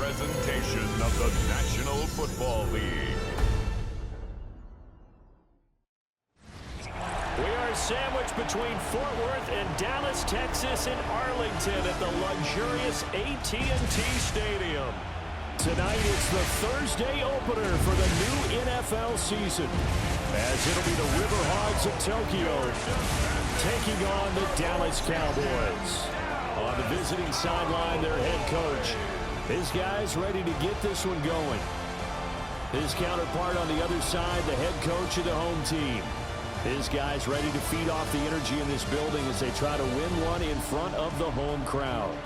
presentation of the National Football League. We are sandwiched between Fort Worth and Dallas, Texas, and Arlington at the luxurious AT&T Stadium. Tonight, it's the Thursday opener for the new NFL season, as it'll be the Riverhogs of Tokyo taking on the Dallas Cowboys. On the visiting sideline, their head coach. His guys ready to get this one going. His counterpart on the other side, the head coach of the home team. His guys ready to feed off the energy in this building as they try to win one in front of the home crowd.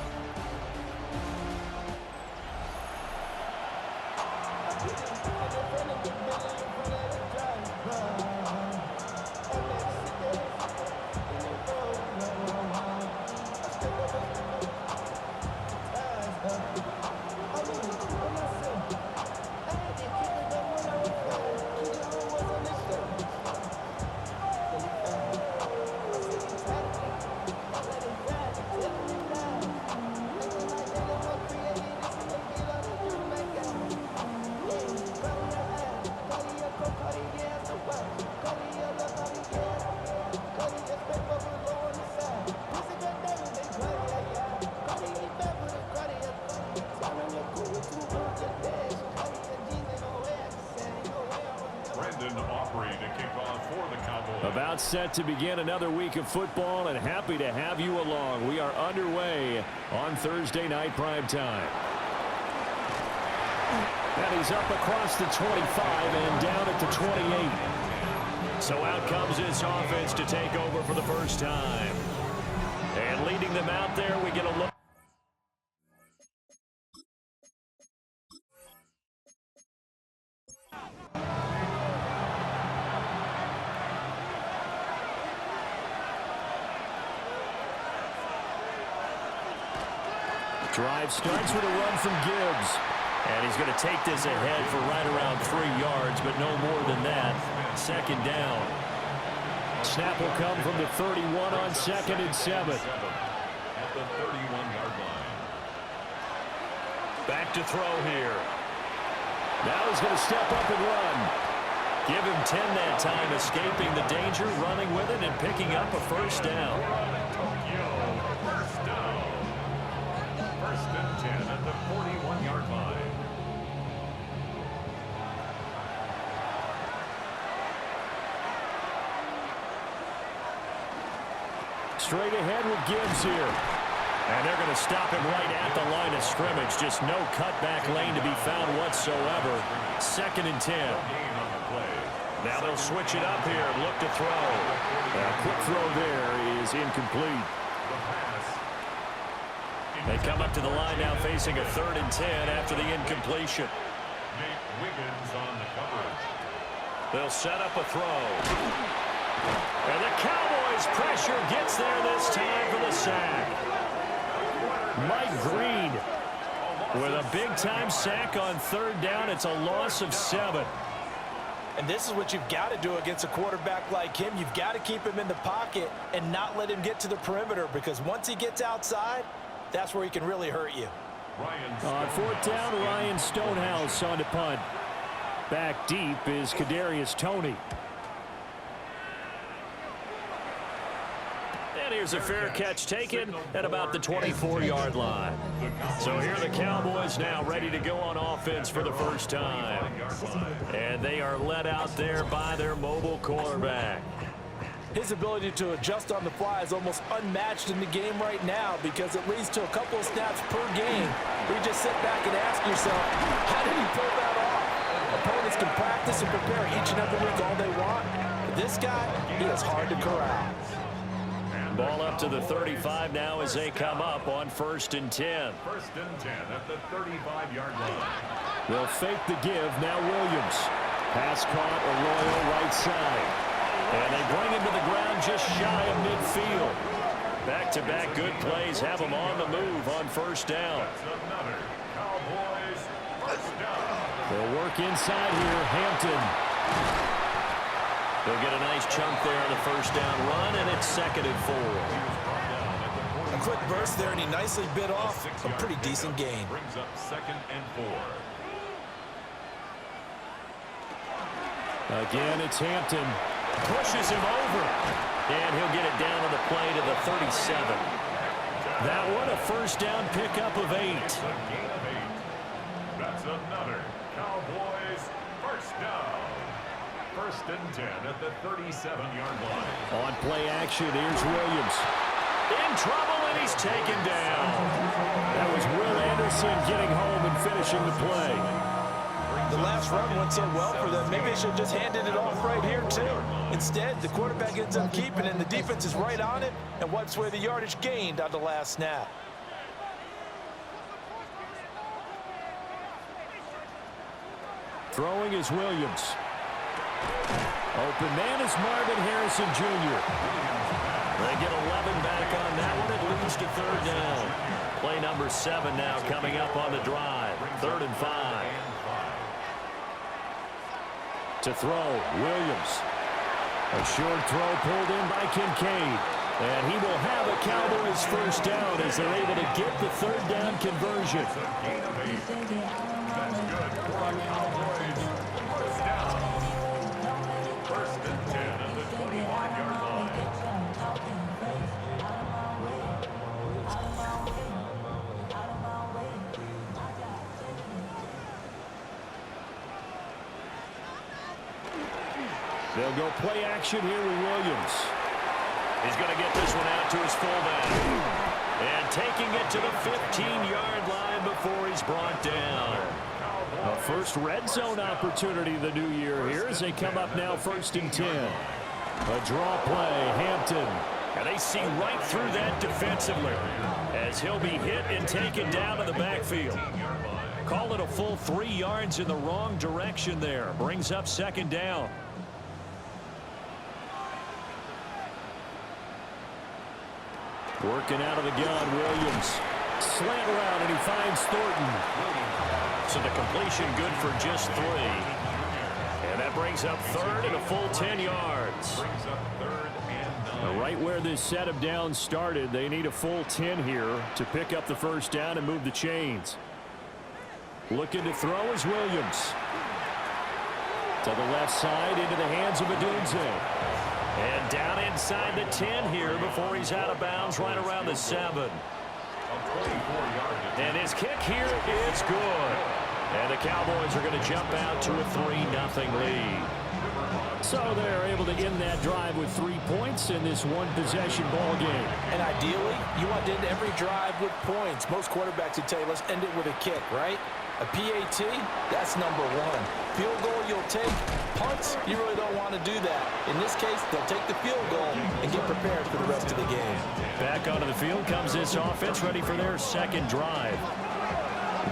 About set to begin another week of football, and happy to have you along. We are underway on Thursday night prime time. And he's up across the 25 and down at the 28. So out comes this offense to take over for the first time. And leading them out there, we get a look. Drive starts with a run from Gibbs. And he's going to take this ahead for right around 3 yards, but no more than that. Second down. Snap will come from the 31 on 2nd and 7. At the 31-yard line. Back to throw here. Now he's going to step up and run. Give him 10 that time, escaping the danger, running with it, and picking up a first down. First and 10 at the 41-yard line. Straight ahead with Gibbs here. And they're going to stop him right at the line of scrimmage. Just no cutback lane to be found whatsoever. 2nd and 10. Now they'll switch it up here and look to throw. A quick throw there is incomplete. They come up to the line now facing a 3rd and 10 after the incompletion. Wiggins on the coverage. They'll set up a throw. And the Cowboys pressure gets there this time for the sack. Mike Green with a big-time sack on 3rd down. It's a loss of 7. And this is what you've got to do against a quarterback like him. You've got to keep him in the pocket and not let him get to the perimeter, because once he gets outside, that's where he can really hurt you. On 4th down, Ryan Stonehouse on to punt. Back deep is Kadarius Toney. And here's a fair catch taken at about the 24-yard line. So here are the Cowboys now ready to go on offense for the first time. And they are led out there by their mobile quarterback. His ability to adjust on the fly is almost unmatched in the game right now, because it leads to a couple of snaps per game. You just sit back and ask yourself, how did he pull that off? Opponents can practice and prepare each and every week all they want. But this guy, he is hard to corral. Ball up to the 35 now as they come up on 1st and 10. 1st and 10 at the 35-yard line. They'll fake the give. Now Williams. Pass caught, Arroyo right side. And they bring him to the ground just shy of midfield. Back-to-back good plays have him on the move on 1st down. Another Cowboys first down. They'll work inside here. Hampton. They'll get a nice chunk there on the 1st down run, and it's 2nd and 4. A quick burst there, and he nicely bit off a pretty decent gain. Brings up 2nd and 4. Again, it's Hampton. Pushes him over. And he'll get it down on the play to the 37. That one, a first down pickup of 8. It's a gain of 8. That's another Cowboys first down. 1st and 10 at the 37-yard line. On play action, here's Williams. In trouble, and he's taken down. That was Will Anderson getting home and finishing the play. The last run went so well for them, maybe they should have just handed it off right here, too. Instead, the quarterback ends up keeping it, and the defense is right on it and wipes away the yardage gained on the last snap. Throwing is Williams. Open man is Marvin Harrison Jr. They get 11 back on that one. It leads to 3rd down. Play number 7 now coming up on the drive. 3rd and 5. To throw, Williams. A short throw pulled in by Kincaid. And he will have a Cowboys first down as they're able to get the 3rd down conversion. That's good for our Cowboys. First down. 1st and 10 at the 25-yard line. They'll go play action here with Williams. He's going to get this one out to his fullback. And taking it to the 15-yard line before he's brought down. A first red zone opportunity of the new year here as they come up now 1st and 10. A draw play, Hampton. And they see right through that defensively as he'll be hit and taken down to the backfield. Call it a full 3 yards in the wrong direction there. Brings up 2nd down. Working out of the gun, Williams. Slant route, and he finds Thornton. So the completion good for just 3. And that brings up 3rd and a full 10 yards. Brings up 3rd and 9. Right where this set of downs started, they need a full 10 here to pick up the first down and move the chains. Looking to throw is Williams. To the left side, into the hands of Adunze. And down inside the 10 here before he's out of bounds right around the 7. And his kick here is good. And the Cowboys are going to jump out to a 3-0 lead. So they're able to end that drive with 3 points in this one-possession ball game. And ideally, you want to end every drive with points. Most quarterbacks would tell you, let's end it with a kick, right? A PAT, that's number 1. Field goal you'll take. Punts, you really don't want to do that. In this case, they'll take the field goal and get prepared for the rest of the game. Back onto the field comes this offense, ready for their 2nd drive.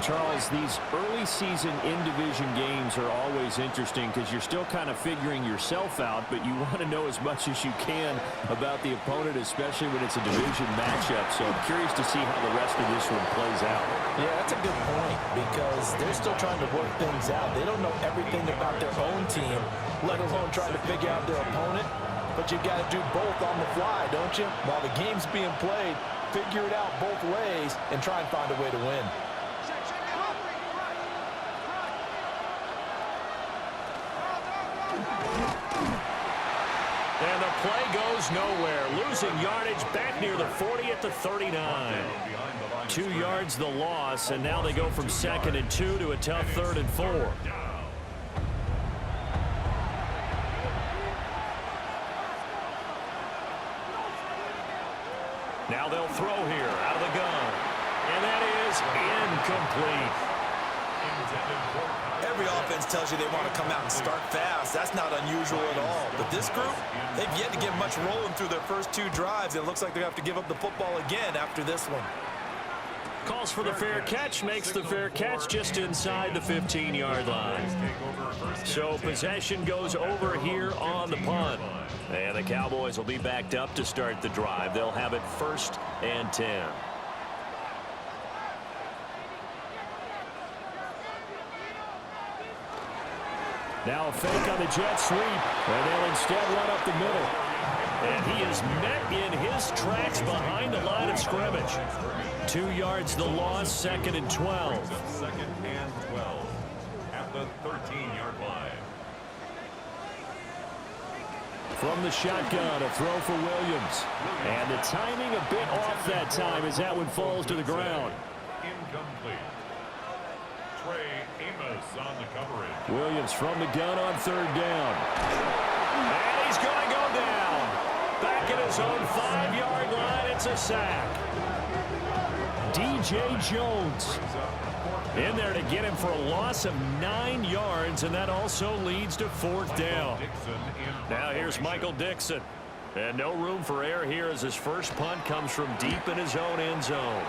Charles, these early season in-division games are always interesting because you're still kind of figuring yourself out, but you want to know as much as you can about the opponent, especially when it's a division matchup. So I'm curious to see how the rest of this one plays out. Yeah, that's a good point because they're still trying to work things out. They don't know everything about their own team, let alone trying to figure out their opponent. But you've got to do both on the fly, don't you? While the game's being played, figure it out both ways and try and find a way to win. And the play goes nowhere. Losing yardage back near the 40 at the 39. 2 yards the loss, and now they go from 2nd and 2 to a tough 3rd and 4. Now they'll throw here out of the gun. And that is incomplete. Every offense tells you they want to come out and start fast. That's not unusual at all. But this group, they've yet to get much rolling through their first 2 drives. It looks like they have to give up the football again after this one. Calls for the fair catch, makes the fair catch just inside the 15-yard line. So possession goes over here on the punt. And the Cowboys will be backed up to start the drive. They'll have it 1st and 10. Now a fake on the jet sweep, and they'll instead run up the middle. And he is met in his tracks behind the line of scrimmage. 2 yards the loss, 2nd and 12. 2nd and 12 at the 13-yard line. From the shotgun, a throw for Williams. And the timing a bit off that time as that one falls to the ground. Incomplete. Trey Amos on the coverage. Williams from the gun on 3rd down. And he's going to go down. Back at his own 5-yard line, it's a sack. DJ Jones in there to get him for a loss of 9 yards, and that also leads to 4th down. Now here's Michael Dixon. And no room for error here as his first punt comes from deep in his own end zone.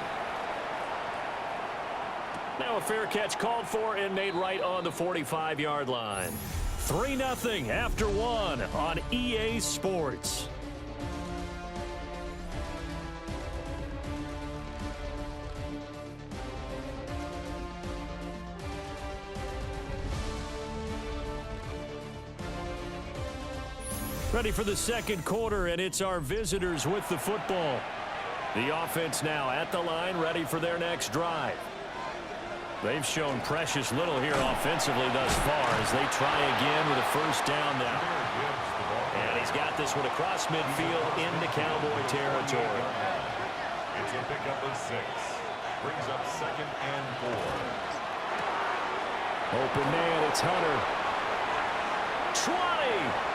Now a fair catch called for and made right on the 45-yard line. 3-0 after 1 on EA Sports. Ready for the second quarter, and it's our visitors with the football. The offense now at the line, ready for their next drive. They've shown precious little here offensively thus far as they try again with a first down now. And he's got this one across midfield into Cowboy territory. It's a pickup of 6. Brings up 2nd and 4. Open man, it's Hunter. 20!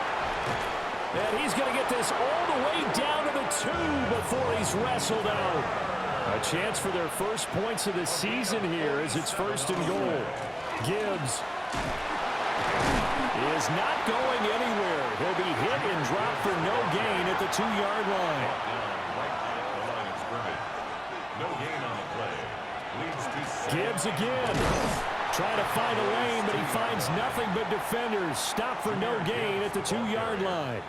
And he's going to get this all the way down to the 2 before he's wrestled out. A chance for their first points of the season here as it's 1st and goal. Gibbs is not going anywhere. He'll be hit and dropped for no gain at the 2-yard line. No gain on the play. Leads to Gibbs again. Trying to find a lane, but he finds nothing but defenders. Stop for no gain at the 2-yard line.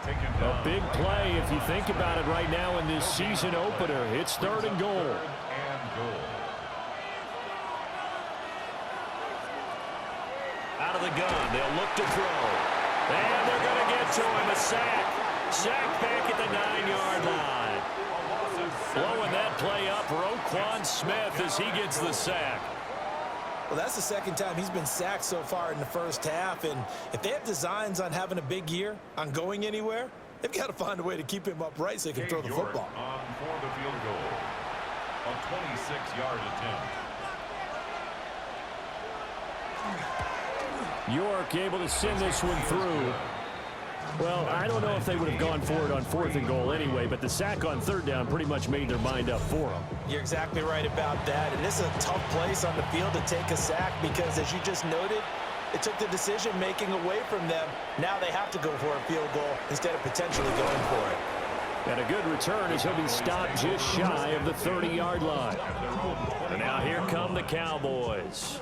A big play if you think about it right now in this season opener. It's 3rd and goal. Out of the gun, they'll look to throw. And they're going to get to him. A sack. Sack back at the 9-yard line. Blowing that play up, Roquan Smith as he gets the sack. Well, that's the second time he's been sacked so far in the first half, and if they have designs on having a big year, on going anywhere, they've got to find a way to keep him upright so he can throw the football. On for the field goal. A 26-yard attempt. York able to send this one through. Well, I don't know if they would have gone for it on 4th and goal anyway, but the sack on 3rd down pretty much made their mind up for them. You're exactly right about that, and this is a tough place on the field to take a sack because, as you just noted, it took the decision-making away from them. Now they have to go for a field goal instead of potentially going for it. And a good return as he'll be stopped just shy of the 30-yard line. And now here come the Cowboys.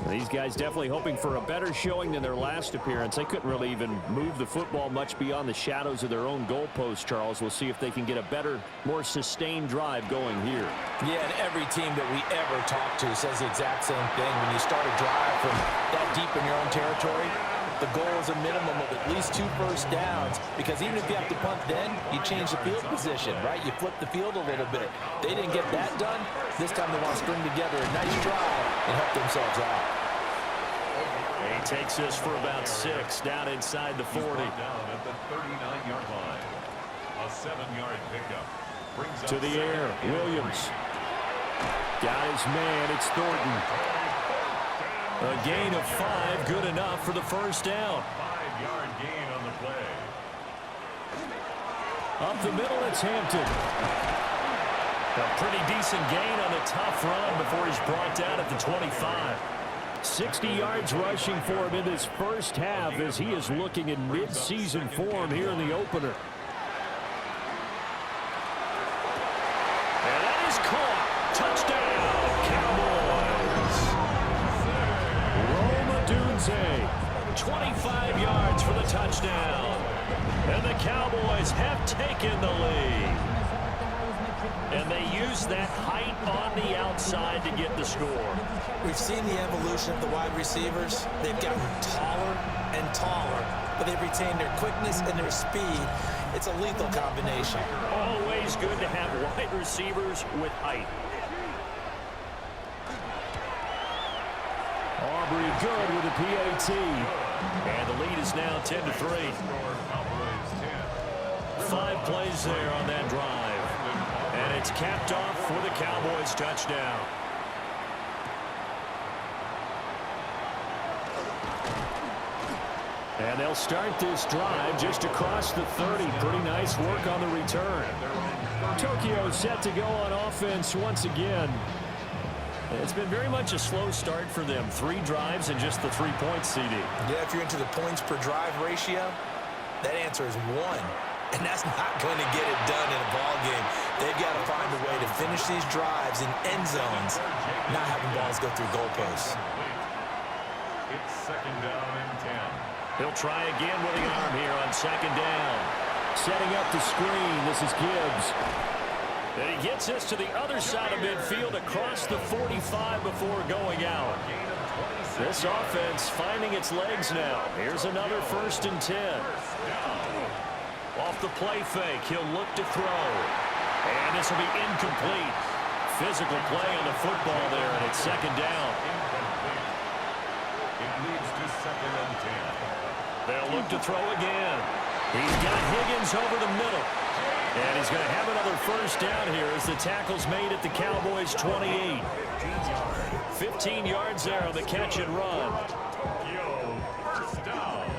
These guys definitely hoping for a better showing than their last appearance. They couldn't really even move the football much beyond the shadows of their own goalpost, Charles. We'll see if they can get a better, more sustained drive going here. Yeah, and every team that we ever talk to says the exact same thing. When you start a drive from that deep in your own territory, the goal is a minimum of at least 2 first downs, because even if you have to punt then, you change the field position, right? You flip the field a little bit. They didn't get that done. This time they want to string together a nice drive and help themselves out. He takes this for about 6 down inside the 40. Down at the 39-yard line. A 7-yard pickup. Brings up to the air. Williams. Got his man. It's Thornton. A gain of 5, good enough for the first down. 5-yard gain on the play. Up the middle, it's Hampton. A pretty decent gain on the tough run before he's brought down at the 25. 60 yards rushing for him in this first half as he is looking in mid-season form here in the opener. And that is caught. Touchdown, Cowboys. Rome Odunze, 25 yards for the touchdown. And the Cowboys have taken the lead. And they use that height on the outside to get the score. We've seen the evolution of the wide receivers. They've gotten taller and taller, but they've retained their quickness and their speed. It's a lethal combination. Always good to have wide receivers with height. Aubrey good with a PAT. And the lead is now 10-3. 5 plays there on that drive. And it's capped off for the Cowboys touchdown. And they'll start this drive just across the 30. Pretty nice work on the return. Tokyo set to go on offense once again. It's been very much a slow start for them. 3 drives and just the 3 points, CD. Yeah, if you're into the points per drive ratio, that answer is 1. And that's not going to get it done in a ball game. They've got to find a way to finish these drives in end zones, not having balls go through goalposts. It's 2nd down and 10. He'll try again with the arm here on 2nd down. Setting up the screen. This is Gibbs. And he gets this to the other side of midfield across the 45 before going out. This offense finding its legs now. Here's another 1st and 10. Off the play fake, he'll look to throw. And this will be incomplete. Physical play on the football there, and it's 2nd down. It leads to 2nd and 10. They'll look to throw again. He's got Higgins over the middle. And he's going to have another 1st down here as the tackle's made at the Cowboys' 28. 15 yards there on the catch and run. First down.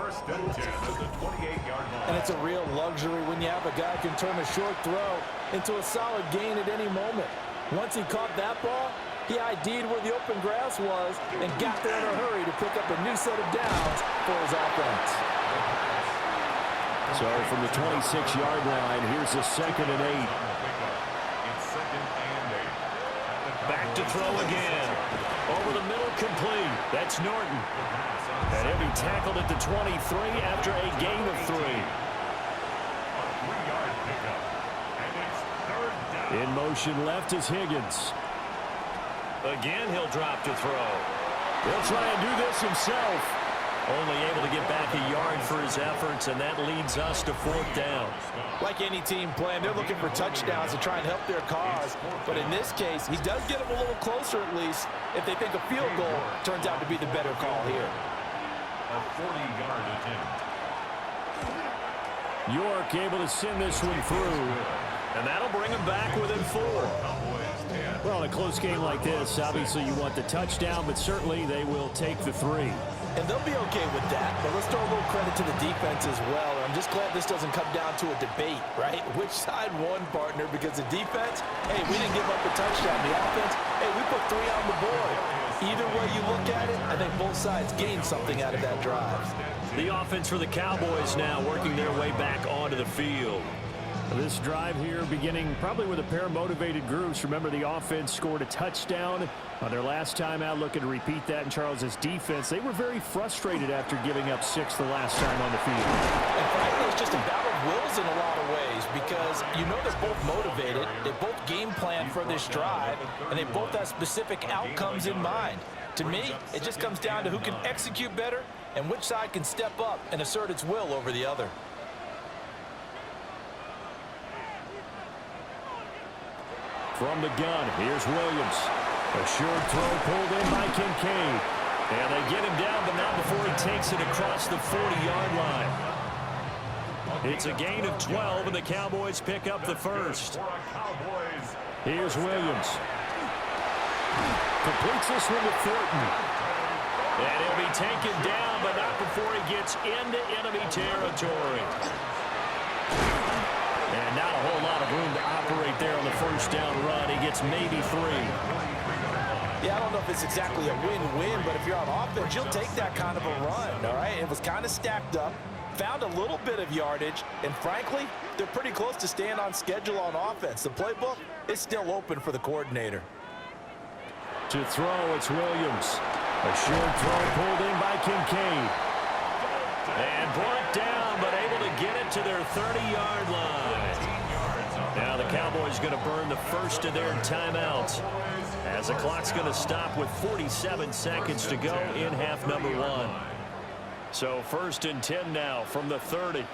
1st and 10 at the 28-yard line. And it's a real luxury when you have a guy who can turn a short throw into a solid gain at any moment. Once he caught that ball, he ID'd where the open grass was and got there in a hurry to pick up a new set of downs for his offense. So from the 26-yard line, here's a 2nd and 8. It's 2nd and 8. Back to throw again. Over the middle, complete. That's Norton. And he'll be tackled at the 23 after a gain of 3. A 3-yard pickup. And it's 3rd down. In motion left is Higgins. Again, he'll drop to throw. He'll try and do this himself. Only able to get back a yard for his efforts, and that leads us to 4th down. Like any team playing, they're looking for touchdowns to try and help their cause. But in this case, he does get them a little closer at least if they think a field goal turns out to be the better call here. A 40-yard attempt. York able to send this one through, and that'll bring him back within 4. Well, in a close game like this, obviously you want the touchdown, but certainly they will take the 3. And they'll be okay with that, but let's throw a little credit to the defense as well. I'm just glad this doesn't come down to a debate, right? Which side won, partner? Because the defense, hey, we didn't give up a touchdown. The offense, hey, we put 3 on the board. Either way you look at it, I think both sides gained something out of that drive. The offense for the Cowboys now working their way back onto the field. This drive here beginning probably with a pair of motivated groups. Remember, the offense scored a touchdown on their last time out. Looking to repeat that in Charles's defense. They were very frustrated after giving up 6 the last time on the field. And frankly, it's just a battle of wills in a lot of ways because you know they're both motivated. They both game plan for this drive, and they both have specific outcomes in mind. To me, it just comes down to who can execute better and which side can step up and assert its will over the other. From the gun, here's Williams. A short throw pulled in by Kincaid. And they get him down, but not before he takes it across the 40-yard line. It's a gain of 12, and the Cowboys pick up the 1st. Here's Williams. Completes this one to Thornton. And he'll be taken down, but not before he gets into enemy territory. And not a whole lot of room to operate there on the 1st down run. He gets maybe 3. Yeah, I don't know if it's exactly a win-win, but if you're on offense, you'll take that kind of a run, all right? It was kind of stacked up, found a little bit of yardage, and frankly, they're pretty close to staying on schedule on offense. The playbook is still open for the coordinator. To throw, it's Williams. A short throw pulled in by Kincaid. And brought down, but able to get it to their 30-yard line. Now the Cowboys going to burn the first of their timeouts as the clock's going to stop with 47 seconds to go in half number 1. So 1st and 10 now from the 30.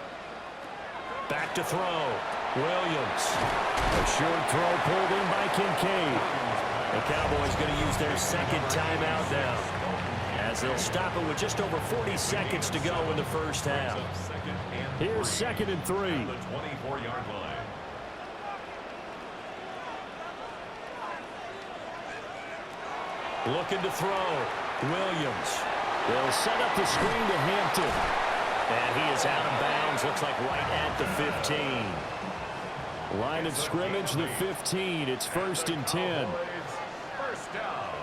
Back to throw. Williams. A short throw pulled in by Kincaid. The Cowboys going to use their second timeout now, as they'll stop it with just over 40 seconds to go in the first half. Here's 2nd and 3. The 24-yard line. Looking to throw. Williams. They'll set up the screen to Hampton. And he is out of bounds. Looks like right at the 15. Line of scrimmage, the 15. It's 1st and 10. First down.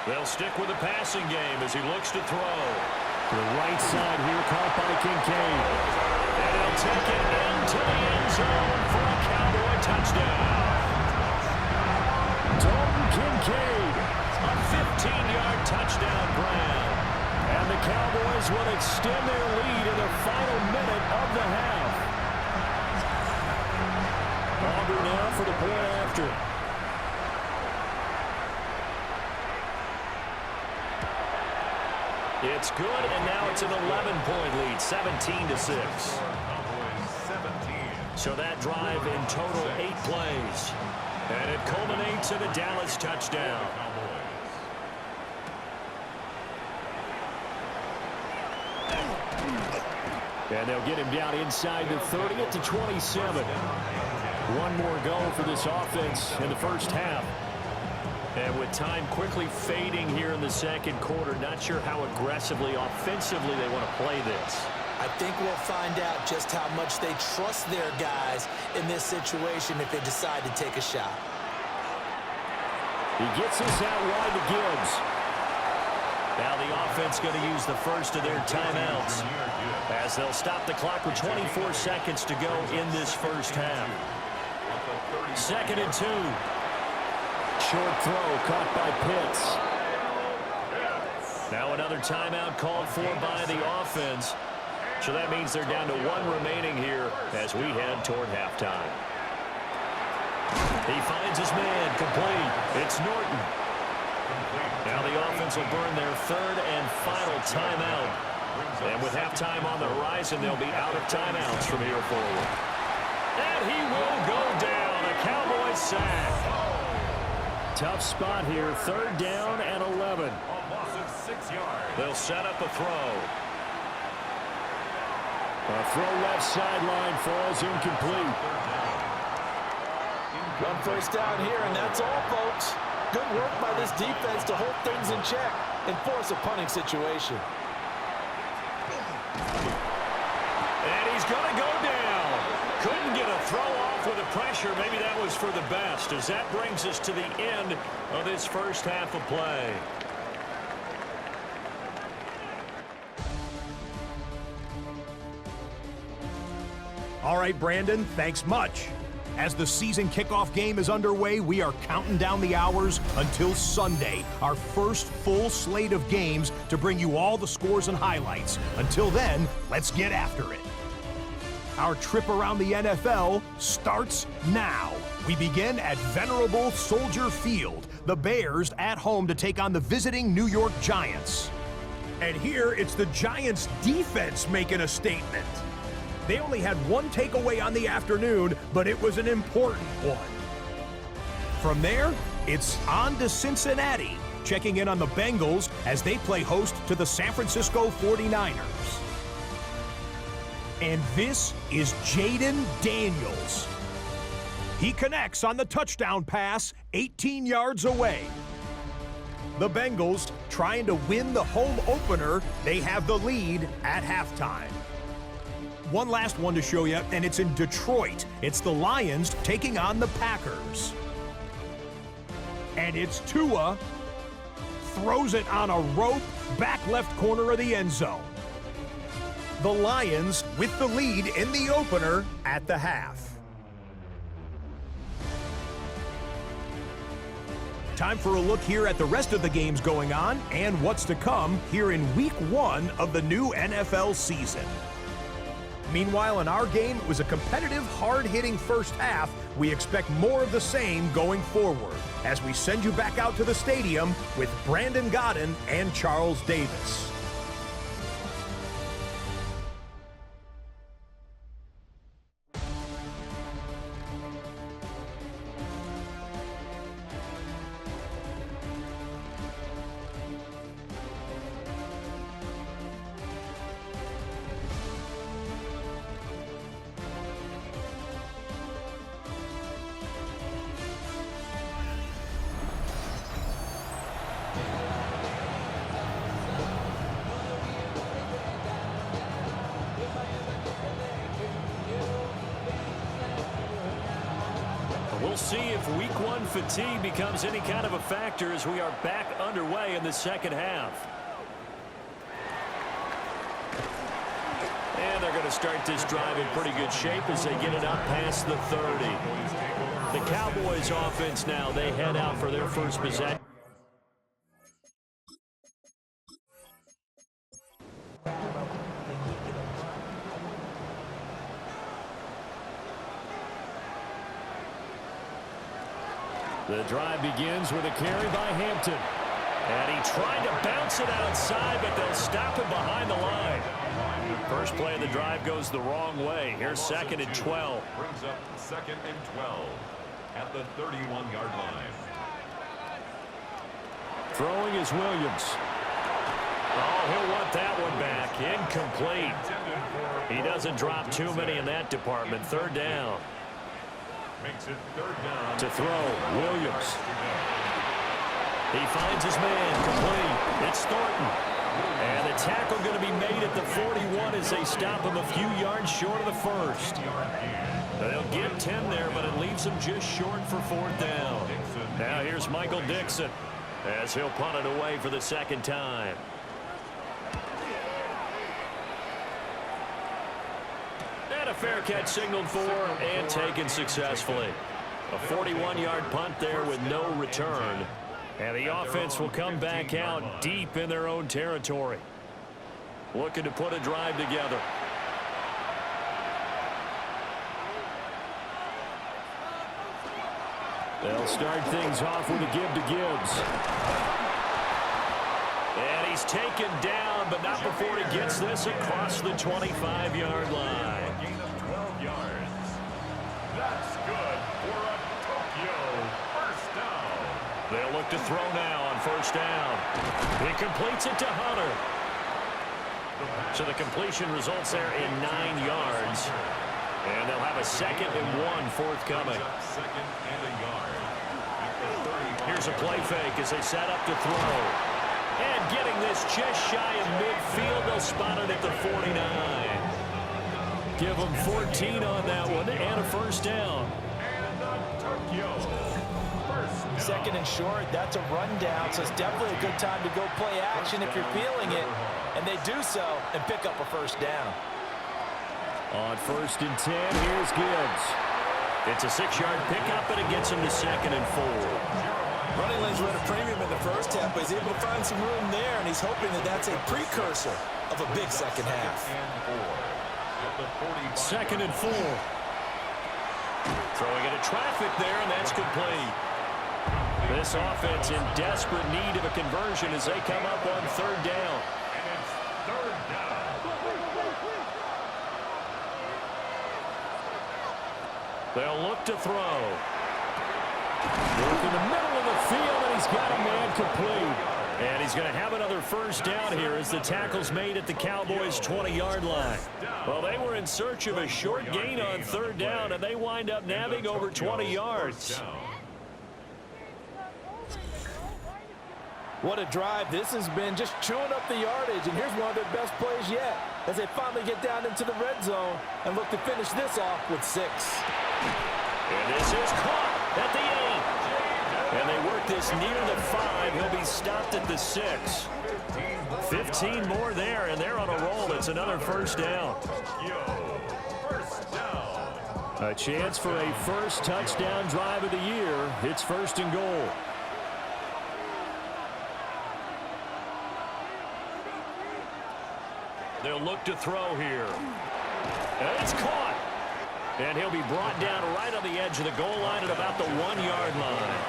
They'll stick with the passing game as he looks to throw. To the right side here, caught by Kincaid. And he'll take it into the end zone for a Cowboy touchdown. Dalton Kincaid, a 15-yard touchdown grab. And the Cowboys will extend their lead in the final minute of the half. Auburn now for the point after. It's good, and now it's an 11-point lead, 17-6. So that drive in total 8 plays. And it culminates in a Dallas touchdown. And they'll get him down inside the 30 at the 27. One more go for this offense in the first half. And with time quickly fading here in the second quarter, not sure how aggressively, offensively they want to play this. I think we'll find out just how much they trust their guys in this situation if they decide to take a shot. He gets this out wide to Gibbs. Now the offense going to use the first of their timeouts as they'll stop the clock with 24 seconds to go in this first half. 2nd and 2. Short throw caught by Pitts. Now another timeout called for by the offense. So that means they're down to 1 remaining here as we head toward halftime. He finds his man complete. It's Norton. Now the offense will burn their 3rd and final timeout. And with halftime on the horizon, they'll be out of timeouts from here forward. And he will go down. A Cowboys sack. Tough spot here. 3rd down and 11. They'll set up a throw. A throw left sideline falls incomplete. One first down here, and that's all, folks. Good work by this defense to hold things in check and force a punting situation. And he's going to go down. Couldn't get a throw off with the pressure. Maybe that was for the best, as that brings us to the end of this first half of play. All right, Brandon, thanks much. As the season kickoff game is underway, we are counting down the hours until Sunday, our first full slate of games to bring you all the scores and highlights. Until then, let's get after it. Our trip around the NFL starts now. We begin at venerable Soldier Field, the Bears at home to take on the visiting New York Giants. And here it's the Giants' defense making a statement. They only had one takeaway on the afternoon, but it was an important one. From there, it's on to Cincinnati, checking in on the Bengals as they play host to the San Francisco 49ers. And this is Jaden Daniels. He connects on the touchdown pass 18 yards away. The Bengals trying to win the home opener. They have the lead at halftime. One last one to show you, and it's in Detroit. It's the Lions taking on the Packers. And it's Tua, throws it on a rope, back left corner of the end zone. The Lions with the lead in the opener at the half. Time for a look here at the rest of the games going on and what's to come here in Week 1 of the new NFL season. Meanwhile, in our game, it was a competitive, hard-hitting first half. We expect more of the same going forward as we send you back out to the stadium with Brandon Godden and Charles Davis. we'll see if week one fatigue becomes any kind of a factor as we are back underway in the second half. And they're going to start this drive in pretty good shape as they get it up past the 30. The Cowboys offense now, they head out for their first possession. The drive begins with a carry by Hampton. And he tried to bounce it outside, but they'll stop him behind the line. First play of the drive goes the wrong way. Here's 2nd and 12. Brings up 2nd and 12 at the 31-yard line. Throwing is Williams. Oh, he'll want that one back. Incomplete. He doesn't drop too many in that department. 3rd down. Makes it 3rd down. To throw, Williams. He finds his man, complete. It's Thornton. And the tackle going to be made at the 41 as they stop him a few yards short of the first. They'll get 10 there, but it leaves them just short for 4th down. Now here's Michael Dixon as he'll punt it away for the 2nd time. And a fair catch signaled for and taken successfully. A 41-yard punt there with no return. And the offense will come back out deep in their own territory. Looking to put a drive together. They'll start things off with a give to Gibbs. And he's taken down, but not before he gets this across the 25-yard line. A gain of 12 yards. That's good for a Tokyo first down. They'll look to throw now on 1st down. He completes it to Hunter. So the completion results there in 9 yards. And they'll have a 2nd and 1 forthcoming. 2nd and a yard. Here's a play fake as they set up to throw. And getting this just shy of midfield, they'll spot it at the 49. Give them 14 on that one and a 1st down. And Tokyo first down. 2nd and short, that's a rundown, so it's definitely a good time to go play action if you're feeling it. And they do so and pick up a 1st down. On 1st and 10, here's Gibbs. It's a 6-yard pickup, and it gets him to 2nd and 4. Running lanes were at a premium in the first half, but he's able to find some room there, and he's hoping that that's a precursor of a big second half. 2nd and 4. Throwing into traffic there, and that's complete. This offense in desperate need of a conversion as they come up on 3rd down. And it's 3rd down. They'll look to throw. Look in the middle of the field, and he's got a man complete. And he's going to have another 1st down here as the tackle's made at the Cowboys' 20-yard line. Well, they were in search of a short gain on 3rd down, and they wind up nabbing over 20 yards. What a drive this has been, just chewing up the yardage, and here's one of their best plays yet as they finally get down into the red zone and look to finish this off with 6. And this is caught at the 8. And they work this near the 5. He'll be stopped at the 6. 15 more there, and they're on a roll. It's another 1st down. A chance for a first touchdown drive of the year. It's 1st and goal. They'll look to throw here. And it's caught. And he'll be brought down right on the edge of the goal line at about the 1-yard line.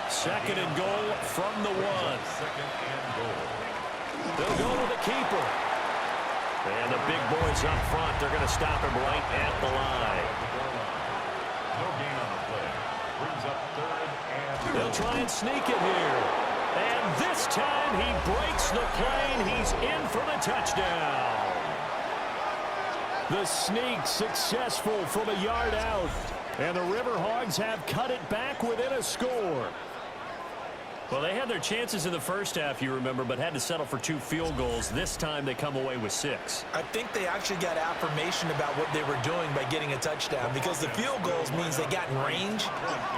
2nd and goal from the 1. 2nd and goal. They'll go with the keeper. And the big boys up front, they're going to stop him right at the line. No gain on the play. Brings up 3rd and... They'll try and sneak it here. And this time he breaks the plane. He's in for the touchdown. The sneak successful from a yard out. And the Riverhogs have cut it back within a score. Well, they had their chances in the first half, you remember, but had to settle for 2 field goals. This time they come away with 6. I think they actually got affirmation about what they were doing by getting a touchdown, because the field goals means they got in range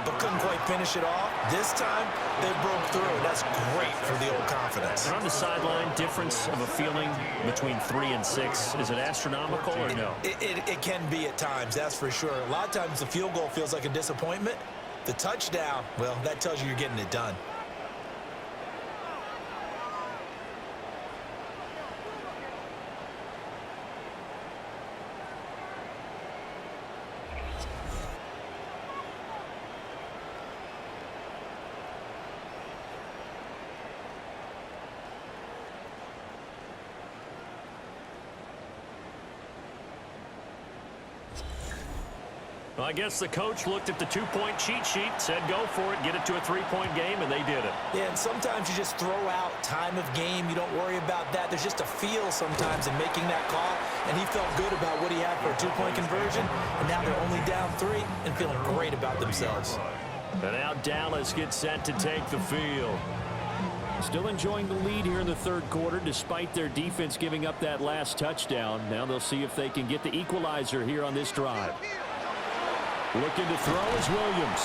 but couldn't quite finish it off. This time they broke through, and that's great for the old confidence. And on the sideline, difference of a feeling between 3 and 6, is it astronomical or no? It can be at times, that's for sure. A lot of times the field goal feels like a disappointment. The touchdown, well, that tells you you're getting it done. Well, I guess the coach looked at the 2-point cheat sheet, said go for it, get it to a 3-point game, and they did it. Yeah, and sometimes you just throw out time of game. You don't worry about that. There's just a feel sometimes in making that call, and he felt good about what he had for a 2-point conversion, and now they're only down 3 and feeling great about themselves. And now Dallas gets set to take the field. Still enjoying the lead here in the third quarter, despite their defense giving up that last touchdown. Now they'll see if they can get the equalizer here on this drive. Looking to throw is Williams.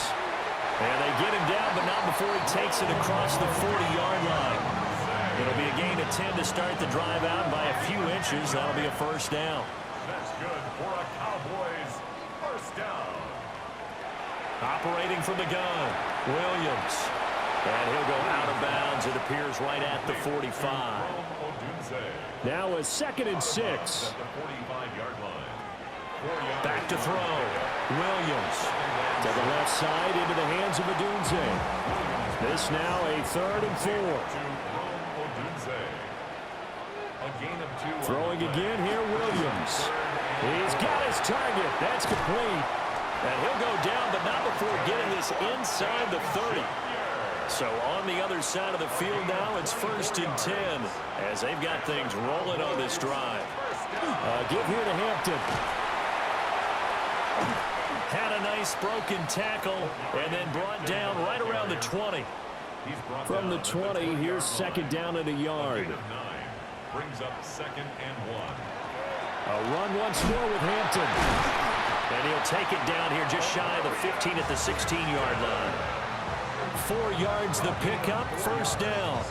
And they get him down, but not before he takes it across the 40-yard line. It'll be a gain of 10 to start the drive out, and by a few inches, that'll be a first down. That's good for a Cowboys first down. Operating from the gun, Williams. And he'll go out of bounds, it appears, right at the 45. Now a 2nd and 6. At the 45-yard line. Back to throw. Williams to the left side into the hands of Odunze. This now a 3rd and 4. Throwing again here, Williams. He's got his target. That's complete. And he'll go down, but not before getting this inside the 30. So on the other side of the field now, it's 1st and 10 as they've got things rolling on this drive. Give here to Hampton. Had a nice broken tackle and then brought down right around the 20. From the 20, here's 2nd down and a yard. Brings up 2nd and 1. A run once more with Hampton. And he'll take it down here just shy of the 15 at the 16-yard line. 4 yards the pickup, 1st down.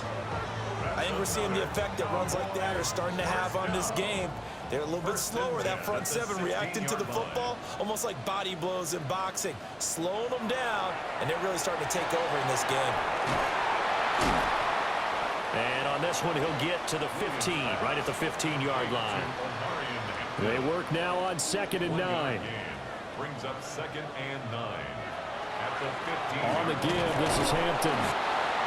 I think we're seeing the effect that runs like that are starting to have on this game. They're a little bit slower, that front 7 reacting to the football, almost like body blows in boxing, slowing them down, and they're really starting to take over in this game. And on this one, he'll get to the 15, right at the 15-yard line. They work now on 2nd and 9. Brings up 2nd and 9. At the 15. On the give, this is Hampton.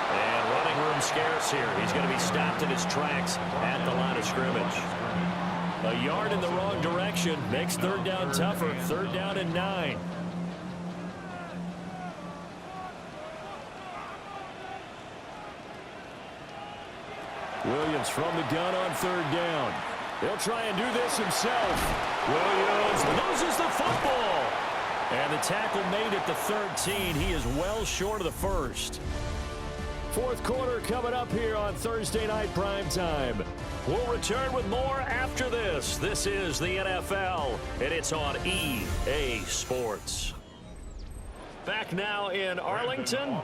And running room scarce here. He's going to be stopped in his tracks at the line of scrimmage. A yard in the wrong direction makes 3rd down tougher. 3rd down and 9. Williams from the gun on 3rd down. He'll try and do this himself. Williams loses the football. And the tackle made at the 13. He is well short of the 1st. 4th quarter coming up here on Thursday Night Primetime. We'll return with more after this. This is the NFL, and it's on EA Sports. Back now in Arlington.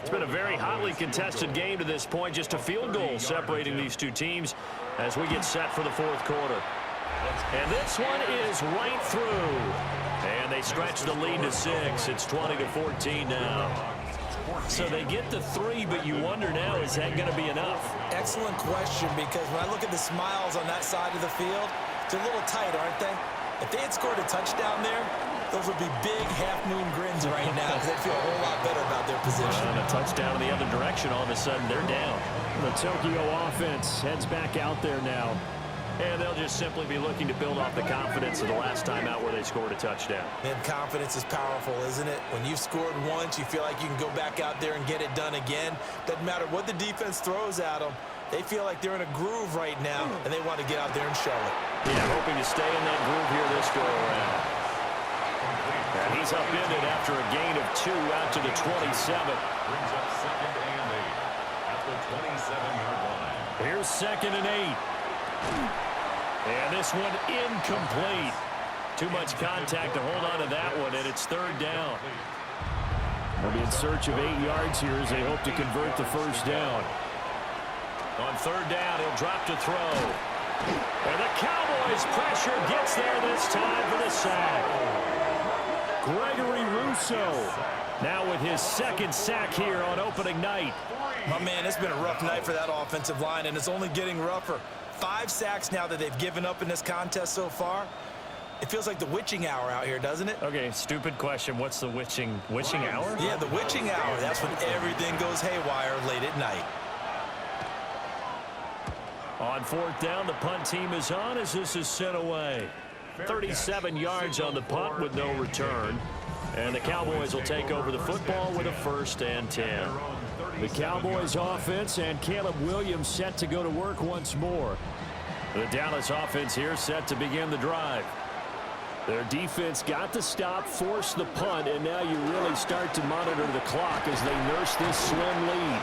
It's been a very hotly contested game to this point. Just a field goal separating these two teams as we get set for the 4th quarter. And this one is right through. And they stretch the lead to 6. It's 20-14 now. So they get the 3, but you wonder now, is that going to be enough? Excellent question, because when I look at the smiles on that side of the field, they're a little tight, aren't they? If they had scored a touchdown there, those would be big half-moon grins right now because they'd feel a whole lot better about their position. And a touchdown in the other direction, all of a sudden they're down. The Tokyo offense heads back out there now. And they'll just simply be looking to build off the confidence of the last time out where they scored a touchdown. And confidence is powerful, isn't it? When you've scored once, you feel like you can go back out there and get it done again. Doesn't matter what the defense throws at them. They feel like they're in a groove right now, and they want to get out there and show it. Yeah, hoping to stay in that groove here this go-around. And he's upended after a gain of 2 out to the 27. Brings up 2nd and 8. the 27-yard line. Here's 2nd and 8. And this one incomplete. Too much contact to hold on to that one, and it's 3rd down. They'll be in search of 8 yards here as they hope to convert the first down. On 3rd down, he'll drop to throw. And the Cowboys' pressure gets there this time for the sack. Gregory Rousseau now with his 2nd sack here on opening night. Oh, man, it's been a rough night for that offensive line, and it's only getting rougher. 5 sacks now that they've given up in this contest so far. It feels like the witching hour out here, doesn't it? Okay, stupid question. What's the witching hour? Yeah, the witching hour. That's when everything goes haywire late at night. On 4th down, the punt team is on as this is sent away. 37 yards on the punt with no return. And the Cowboys will take over the football with a 1st and 10. The Cowboys offense and Caleb Williams set to go to work once more. The Dallas offense here set to begin the drive. Their defense got the stop, forced the punt, and now you really start to monitor the clock as they nurse this slim lead.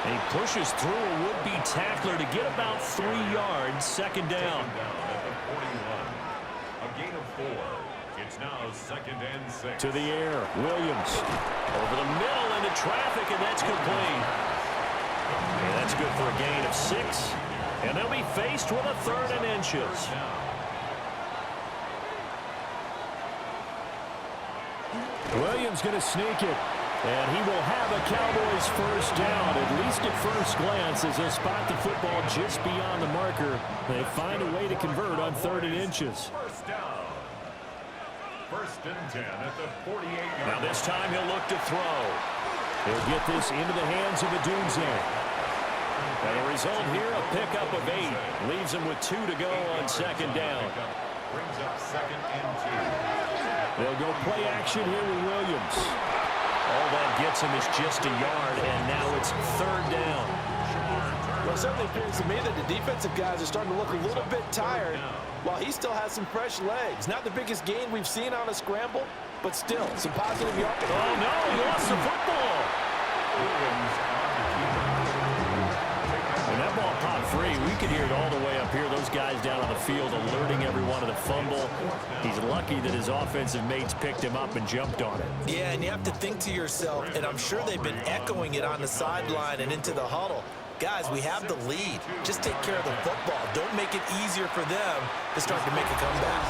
And he pushes through a would-be tackler to get about 3 yards, 2nd down. A gain of 4. It's now 2nd and 6. To the air, Williams. Over the middle into traffic, and that's complete. And that's good for a gain of 6. And they'll be faced with a 3rd and inches. Williams going to sneak it. And he will have a Cowboys first down, at least at first glance, as they'll spot the football just beyond the marker. They find a way to convert on 3rd and inches. First down. 1st and 10 at the 48-yard line. Now this time he'll look to throw. He'll get this into the hands of Adunze. And the result here, a pickup of 8. Leaves him with 2 to go on 2nd down. Brings up 2nd and 2. They'll go play action here with Williams. All that gets him is just a yard, and now it's 3rd down. Well, it certainly appears to me that the defensive guys are starting to look a little bit tired, while he still has some fresh legs. Not the biggest gain we've seen on a scramble, but still, some positive yardage. Oh, no, he lost the football. And that ball popped free. We could hear it all the way up here. Those guys down on the field alerting everyone of the fumble. He's lucky that his offensive mates picked him up and jumped on it. Yeah, and you have to think to yourself, and I'm sure they've been echoing it on the sideline and into the huddle. Guys, we have the lead. Just take care of the football. Don't make it easier for them to start to make a comeback.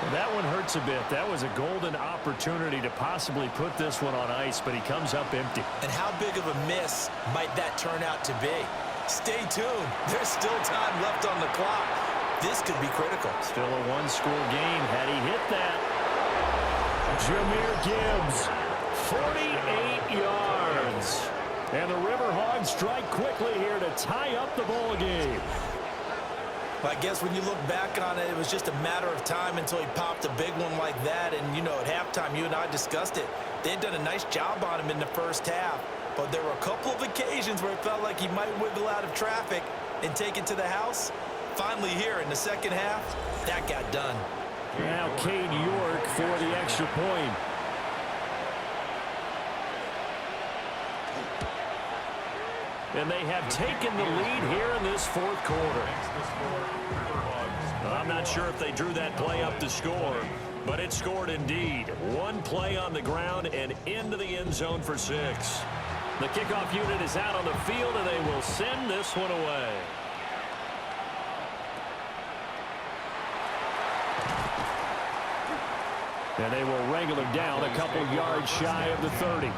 Well, that one hurts a bit. That was a golden opportunity to possibly put this one on ice, but he comes up empty. And how big of a miss might that turn out to be? Stay tuned. There's still time left on the clock. This could be critical. Still a one-score game had he hit that. Jahmyr Gibbs, 48 yards. And the Riverhogs strike quickly here to tie up the ball game. I guess when you look back on it, it was just a matter of time until he popped a big one like that. And, you know, at halftime, you and I discussed it. They had done a nice job on him in the first half. But there were a couple of occasions where it felt like he might wiggle out of traffic and take it to the house. Finally here in the second half, that got done. Now Cade York for the extra point. And they have taken the lead here in this 4th quarter. I'm not sure if they drew that play up to score, but it scored indeed. One play on the ground and into the end zone for 6. The kickoff unit is out on the field, and they will send this one away. And they will wrangle him down a couple yards shy of the 30.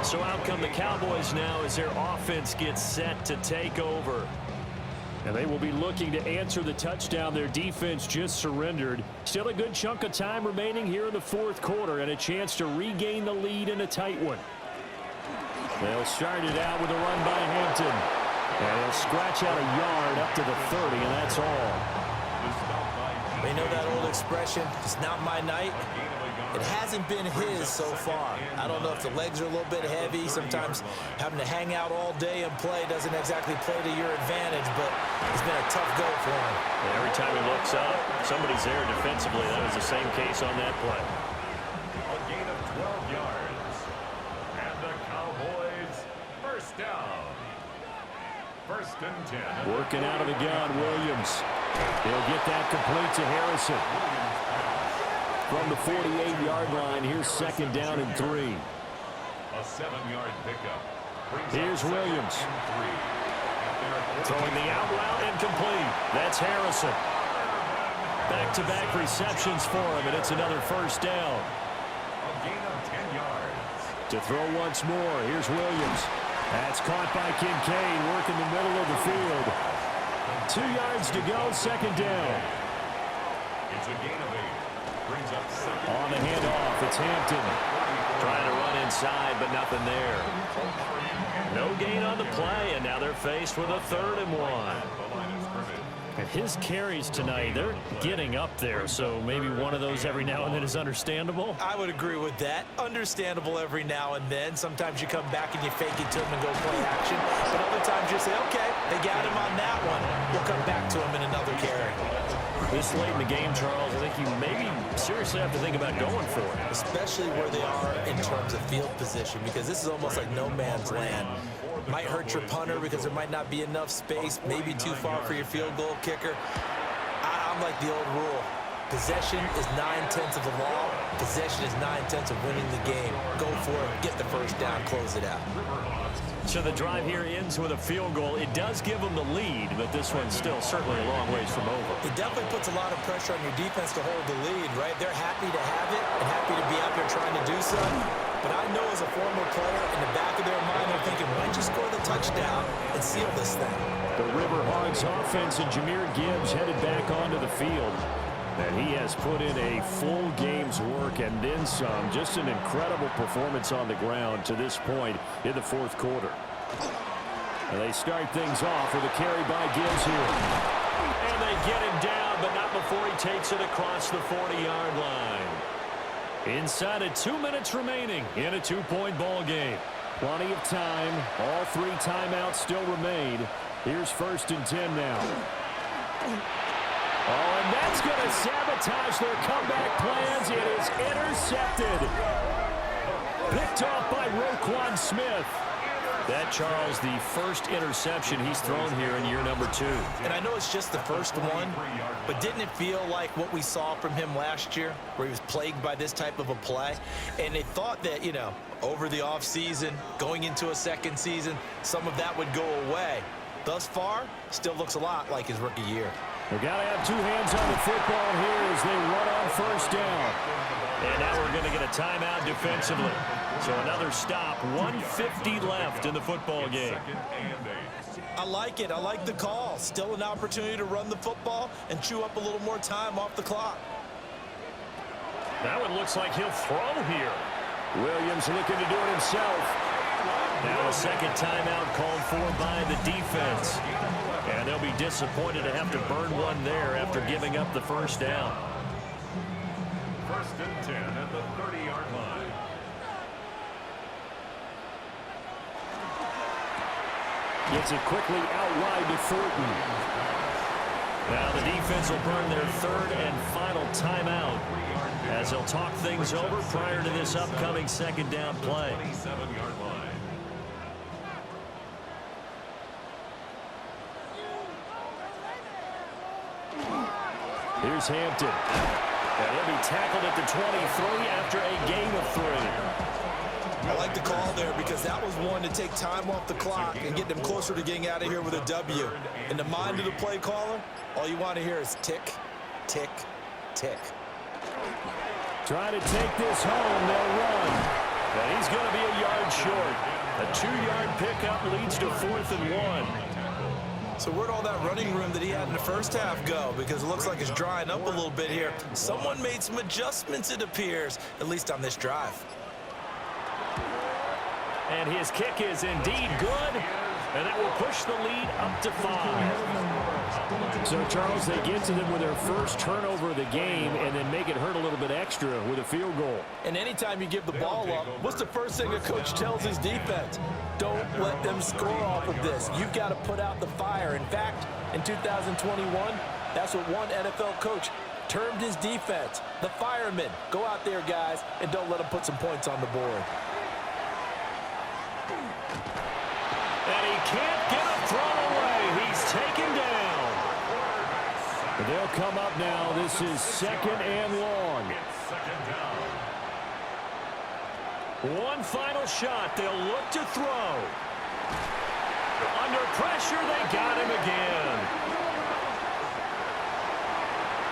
So out come the Cowboys now as their offense gets set to take over. And they will be looking to answer the touchdown their defense just surrendered. Still a good chunk of time remaining here in the 4th quarter and a chance to regain the lead in a tight one. They'll start it out with a run by Hampton. And they'll scratch out a yard up to the 30, and that's all. You know that old expression, it's not my night? It hasn't been his so far. I don't know if the legs are a little bit heavy. Sometimes having to hang out all day and play doesn't exactly play to your advantage, but it's been a tough go for him. And every time he looks up, somebody's there defensively. That was the same case on that play. A gain of 12 yards. And the Cowboys first down. down. First and 10. Working out of the gun, Williams. He'll get that complete to Harrison. From the 48-yard line, here's second down and 3. A 7-yard pickup. Here's Williams. Throwing the out route incomplete. That's Harrison. Back-to-back receptions for him, and it's another first down. A gain of 10 yards. To throw once more, here's Williams. That's caught by Kincaid, working the middle of the field. 2 yards to go, second down. It's a gain of 8. Brings up second. On the handoff, it's Hampton. Trying to run inside, but nothing there. No gain on the play, and now they're faced with a 3rd and 1. And his carries tonight, they're getting up there, so maybe one of those every now and then is understandable. I would agree with that. Understandable every now and then. Sometimes you come back and you fake it to him and go play action. But other times you say, okay, they got him on that one. We'll come back to him in another carry. This late in the game, Charles, I think you maybe seriously have to think about going for it. Especially where they are in terms of field position, because this is almost like no man's land. Might hurt your punter because there might not be enough space, maybe too far for your field goal kicker. I'm like the old rule. Possession is 9/10 of the law. Possession is 9/10 of winning the game. Go for it, get the first down, close it out. So the drive here ends with a field goal. It does give them the lead, but this one's still certainly a long ways from over. It definitely puts a lot of pressure on your defense to hold the lead, right? They're happy to have it and happy to be out there trying to do so. But I know as a former player, in the back of their mind, they're thinking, why don't you score the touchdown and seal this thing? The Riverhogs offense and Jahmyr Gibbs headed back onto the field. And he has put in a full game's work and then some. Just an incredible performance on the ground to this point in the 4th quarter. And they start things off with a carry by Gibbs here. And they get him down, but not before he takes it across the 40-yard line. Inside of 2 minutes remaining in a 2-point ball game. Plenty of time. All 3 timeouts still remain. Here's first and 10 now. Oh, and that's going to sabotage their comeback plans. It is intercepted. Picked off by Roquan Smith. That, Charles, the first interception he's thrown here in year number 2. And I know it's just the first one, but didn't it feel like what we saw from him last year, where he was plagued by this type of a play? And they thought that, you know, over the offseason, going into a second season, some of that would go away. Thus far, still looks a lot like his rookie year. We've got to have 2 hands on the football here as they run on first down. And now we're going to get a timeout defensively. So another stop, 1:50 left in the football game. I like it. I like the call. Still an opportunity to run the football and chew up a little more time off the clock. Now it looks like he'll throw here. Williams looking to do it himself. Now a second timeout called for by the defense. And they'll be disappointed to have to burn one there after giving up the first down. First and 10 at the 30-yard line. Gets it quickly out wide to Thornton. Now the defense will burn their 3rd and final timeout as they'll talk things over prior to this upcoming second down play. 27-yard line. Here's Hampton. And he'll be tackled at the 23 after a gain of 3. I like the call there because that was one to take time off the clock and get them closer to getting out of here with a W. In the mind of the play caller, all you want to hear is tick, tick, tick. Trying to take this home, they'll run. And he's going to be a yard short. A 2-yard pickup leads to 4th and 1. So where'd all that running room that he had in the first half go? Because it looks like it's drying up a little bit here. Someone made some adjustments, it appears, at least on this drive. And his kick is indeed good, and that will push the lead up to 5. So, Charles, they get to them with their first turnover of the game and then make it hurt a little bit extra with a field goal. And anytime you give the ball up, what's the first thing a coach tells his defense? Don't let them score off of this. You've got to put out the fire. In fact, in 2021, that's what one NFL coach termed his defense, the firemen. Go out there, guys, and don't let them put some points on the board. And can't get a throw away. He's taken down. They'll come up now. This is 2nd and long. One final shot. They'll look to throw. Under pressure, they got him again.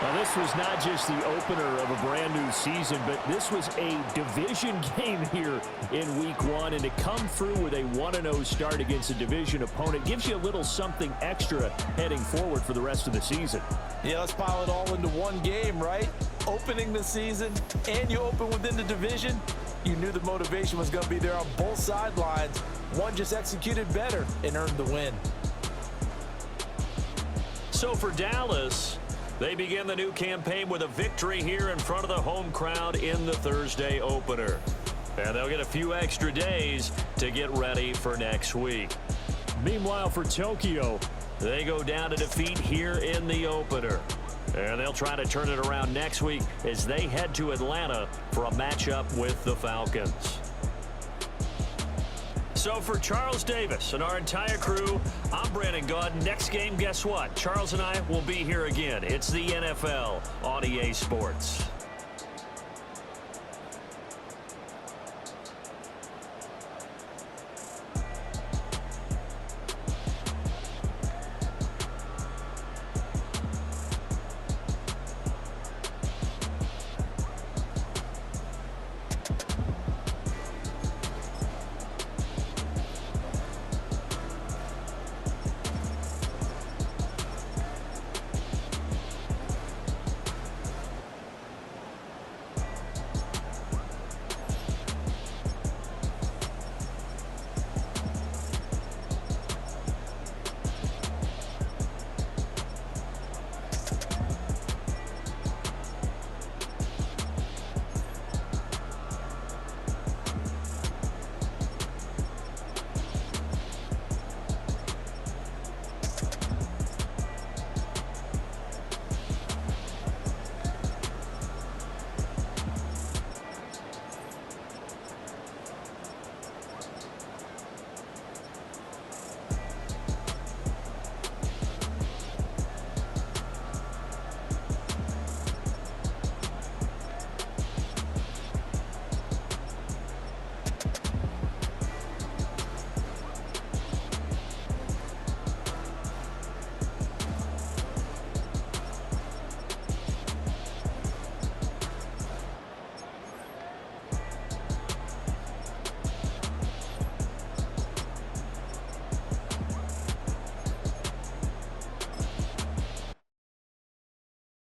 Now, this was not just the opener of a brand new season, but this was a division game here in Week 1. And to come through with a 1-0 start against a division opponent gives you a little something extra heading forward for the rest of the season. Yeah, let's pile it all into one game, right? Opening the season, and you open within the division. You knew the motivation was going to be there on both sidelines. One just executed better and earned the win. So for Dallas, they begin the new campaign with a victory here in front of the home crowd in the Thursday opener. And they'll get a few extra days to get ready for next week. Meanwhile, for Tokyo, they go down to defeat here in the opener. And they'll try to turn it around next week as they head to Atlanta for a matchup with the Falcons. So for Charles Davis and our entire crew, I'm Brandon Gaud. Next game, guess what? Charles and I will be here again. It's the NFL on EA Sports.